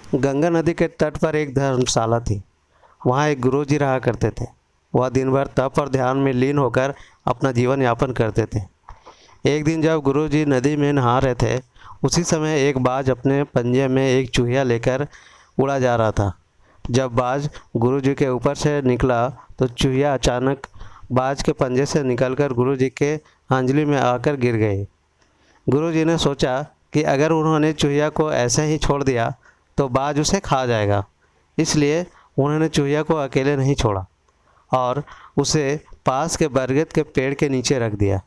गंगा नदी के तट पर एक धर्मशाला थी। वहाँ एक गुरुजी रहा करते थे। वह दिन भर तप और ध्यान में लीन होकर अपना जीवन यापन करते थे। एक दिन जब गुरुजी नदी में नहा रहे थे, उसी समय एक बाज अपने पंजे में एक चूहिया लेकर उड़ा जा रहा था। जब बाज गुरुजी के ऊपर से निकला तो चूहिया अचानक बाज के पंजे से निकलकर गुरुजी के अंजलि में आकर गिर गई। गुरुजी ने सोचा कि अगर उन्होंने चूहिया को ऐसे ही छोड़ दिया तो बाज उसे खा जाएगा। इसलिए उन्होंने चूहिया को अकेले नहीं छोड़ा और उसे पास के बरगद के पेड़ के नीचे रख दिया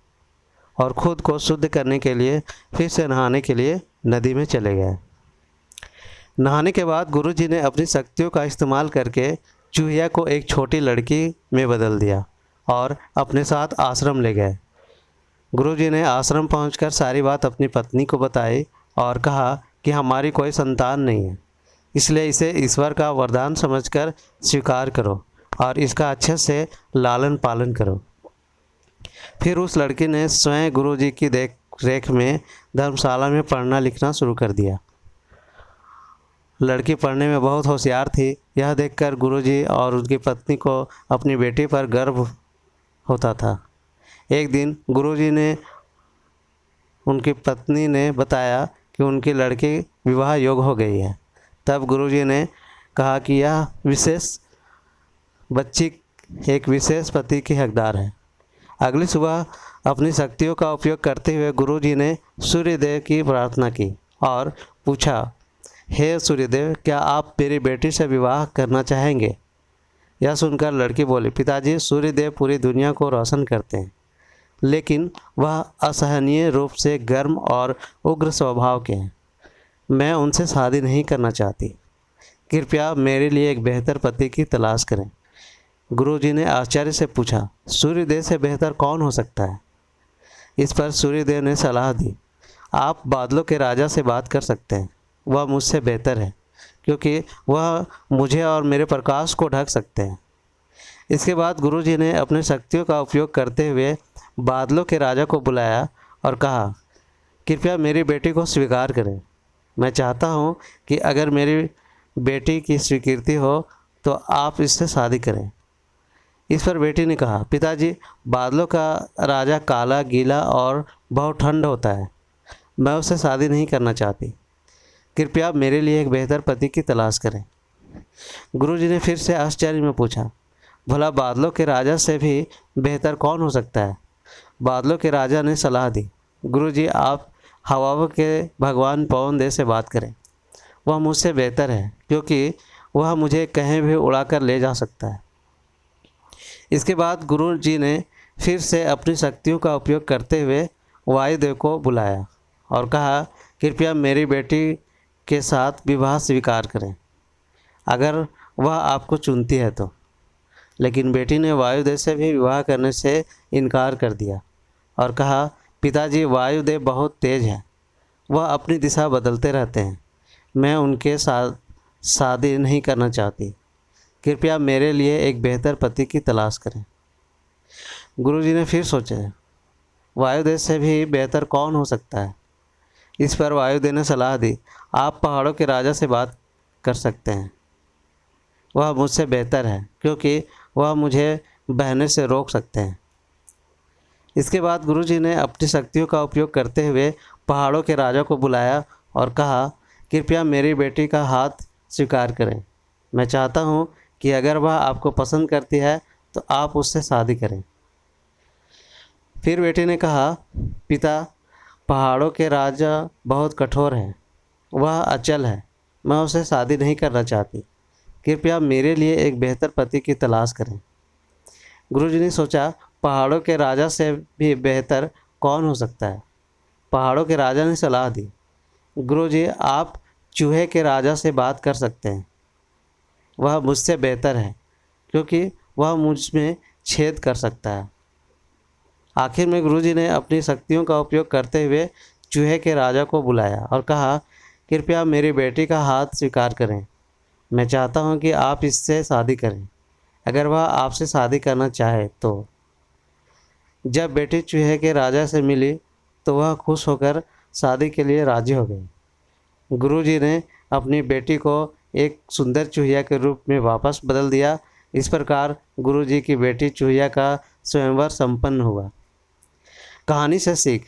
और ख़ुद को शुद्ध करने के लिए फिर से नहाने के लिए नदी में चले गए। नहाने के बाद गुरुजी ने अपनी शक्तियों का इस्तेमाल करके चूहिया को एक छोटी लड़की में बदल दिया और अपने साथ आश्रम ले गए। गुरुजी ने आश्रम पहुंचकर सारी बात अपनी पत्नी को बताई और कहा कि हमारी कोई संतान नहीं है, इसलिए इसे ईश्वर का वरदान समझकर स्वीकार करो और इसका अच्छे से लालन पालन करो। फिर उस लड़की ने स्वयं गुरुजी की देख रेख में धर्मशाला में पढ़ना लिखना शुरू कर दिया। लड़की पढ़ने में बहुत होशियार थी। यह देखकर गुरुजी और उनकी पत्नी को अपनी बेटी पर गर्व होता था। एक दिन गुरुजी ने उनकी पत्नी ने बताया कि उनकी लड़की विवाह योग्य हो गई है। तब गुरुजी ने कहा कि यह विशेष बच्ची एक विशेष पति की हकदार है। अगली सुबह अपनी शक्तियों का उपयोग करते हुए गुरुजी ने सूर्यदेव की प्रार्थना की और पूछा, हे सूर्यदेव, क्या आप मेरी बेटी से विवाह करना चाहेंगे? यह सुनकर लड़की बोली, पिताजी, सूर्यदेव पूरी दुनिया को रोशन करते हैं, लेकिन वह असहनीय रूप से गर्म और उग्र स्वभाव के हैं। मैं उनसे शादी नहीं करना चाहती। कृपया मेरे लिए एक बेहतर पति की तलाश करें। गुरुजी ने आश्चर्य से पूछा, सूर्यदेव से बेहतर कौन हो सकता है? इस पर सूर्यदेव ने सलाह दी, आप बादलों के राजा से बात कर सकते हैं। वह मुझसे बेहतर है क्योंकि वह मुझे और मेरे प्रकाश को ढक सकते हैं। इसके बाद गुरुजी ने अपने शक्तियों का उपयोग करते हुए बादलों के राजा को बुलाया और कहा, कृपया मेरी बेटी को स्वीकार करें। मैं चाहता हूँ कि अगर मेरी बेटी की स्वीकृति हो तो आप इससे शादी करें। इस पर बेटी ने कहा, पिताजी, बादलों का राजा काला, गीला और बहुत ठंड होता है। मैं उससे शादी नहीं करना चाहती। कृपया मेरे लिए एक बेहतर पति की तलाश करें। गुरुजी ने फिर से आश्चर्य में पूछा, भला बादलों के राजा से भी बेहतर कौन हो सकता है? बादलों के राजा ने सलाह दी, गुरुजी, आप हवाओं के भगवान पवन देव से बात करें। वह मुझसे बेहतर है क्योंकि वह मुझे कहीं भी उड़ाकर ले जा सकता है। इसके बाद गुरुजी ने फिर से अपनी शक्तियों का उपयोग करते हुए वायुदेव को बुलाया और कहा, कृपया मेरी बेटी के साथ विवाह स्वीकार करें अगर वह आपको चुनती है तो। लेकिन बेटी ने वायुदेव से भी विवाह करने से इनकार कर दिया और कहा, पिताजी, वायुदेव बहुत तेज है। वह अपनी दिशा बदलते रहते हैं। मैं उनके साथ शादी नहीं करना चाहती। कृपया मेरे लिए एक बेहतर पति की तलाश करें। गुरुजी ने फिर सोचा, वायुदेव से भी बेहतर कौन हो सकता है? इस पर वायुदेव ने सलाह दी, आप पहाड़ों के राजा से बात कर सकते हैं। वह मुझसे बेहतर है क्योंकि वह मुझे बहने से रोक सकते हैं। इसके बाद गुरुजी ने अपनी शक्तियों का उपयोग करते हुए पहाड़ों के राजा को बुलाया और कहा, कृपया मेरी बेटी का हाथ स्वीकार करें। मैं चाहता हूँ कि अगर वह आपको पसंद करती है तो आप उससे शादी करें। फिर बेटी ने कहा, पिता, पहाड़ों के राजा बहुत कठोर हैं। वह अचल है। मैं उससे शादी नहीं करना चाहती। कृपया मेरे लिए एक बेहतर पति की तलाश करें। गुरुजी ने सोचा, पहाड़ों के राजा से भी बेहतर कौन हो सकता है? पहाड़ों के राजा ने सलाह दी, गुरुजी, आप चूहे के राजा से बात कर सकते हैं। वह मुझसे बेहतर है क्योंकि वह मुझ में छेद कर सकता है। आखिर में गुरुजी ने अपनी शक्तियों का उपयोग करते हुए चूहे के राजा को बुलाया और कहा, कृपया मेरी बेटी का हाथ स्वीकार करें। मैं चाहता हूं कि आप इससे शादी करें अगर वह आपसे शादी करना चाहे तो। जब बेटी चूहे के राजा से मिली तो वह खुश होकर शादी के लिए राजी हो गई। गुरुजी ने अपनी बेटी को एक सुंदर चूहिया के रूप में वापस बदल दिया। इस प्रकार गुरुजी की बेटी चूहिया का स्वयंवर संपन्न हुआ। कहानी से सीख,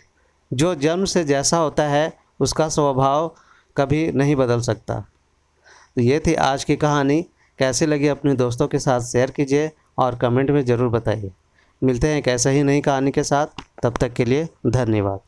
जो जन्म से जैसा होता है उसका स्वभाव कभी नहीं बदल सकता। तो ये थी आज की कहानी। कैसी लगी अपने दोस्तों के साथ शेयर कीजिए और कमेंट में ज़रूर बताइए। मिलते हैं एक ऐसे ही नई कहानी के साथ, तब तक के लिए धन्यवाद।